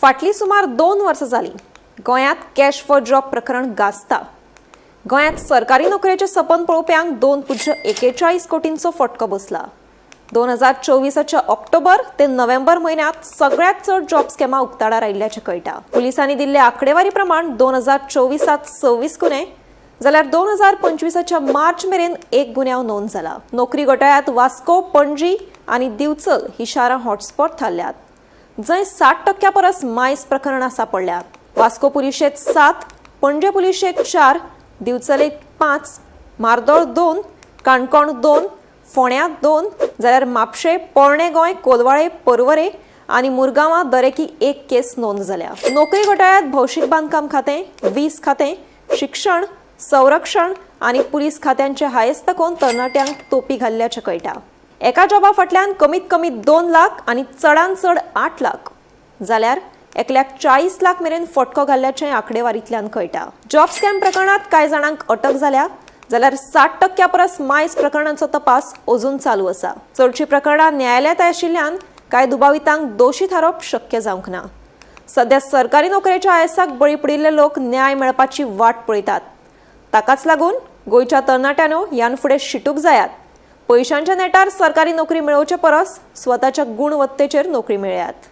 फाटली सुमार 2 वर्सां जाली गोंयांत कॅश फॉर जॉब प्रकरण गाजता। गोंयांत सरकारी नोकरेचें सपन पळोवप्यांक 2.41 कोटींचो फटको बसला। 2024च्या ऑक्टोबर ते नोव्हेंबर म्हयन्यांत सगळ्यात चड जॉब स्कॅमां उक्ताडार आयिल्ल्याचें कळटा। पुलिसांनी दिल्ले आंकडेवारी प्रमाण 2024त 26 गुन्हे जाल्यार 2025च्या मार्च मेरेन 1 गुन्यांव नोंद जाला। नोकरी घोटाळ्यांत वास्को, पणजी आनी दिवचल ही शारां हॉटस्पॉट थारल्यात, जंय 60% परस मायस प्रकरणां सापडल्यात। वास्को पुलिशेंत 7, पणजे पुलिशेंत 4, दिवचलेक 5, मार्दोळ 2, काणकोण 2, फोंड्यां 2 जाल्यार म्हापशें, पोरणे गोंय, कोलवाळे, पर्वरे आनी मुरगांवां दरेकी 1 केस नोंद जाल्या। नोकरी घोटाळ्यांत भौशीक बांदकाम खातें, वीज खातें, शिक्षण, संरक्षण आनी पुलीस खात्यांचे हायेस्त कोण तरणाट्यांक तोपी घाल्ल्याचें कळटा। एका जॉबा फाटल्यान कमीत कमी 2 लाख आनी चडांत चड 8 लाख जाल्यार एकल्याक 40 लाख मेरेन फटको घाल्ल्याचें आंकडेवारींतल्यान कळटा। जॉब स्कॅम प्रकरणांत कांय जाणांक अटक जाल्या जाल्यार 60% परस मायस प्रकरणांचो तपास अजून चालू आसा। चडशीं प्रकरणां न्यायालयांत आशिल्ल्यान कांय दुबावितांक दोशी थारप शक्य जावंक ना। सध्या सरकारी नोकरेच्या आयसाक बळी पडिल्ले लोक न्याय मेळपाची वाट पळयतात। ताकाच लागून गोंयच्या तरणाट्यांनो ह्यान फुडें शिटूक जायात। पयशांच्या नेटार सरकारी नोकरी मेळोवचे परस स्वताच्या गुणवत्तेचेर नोकरी मेळयात।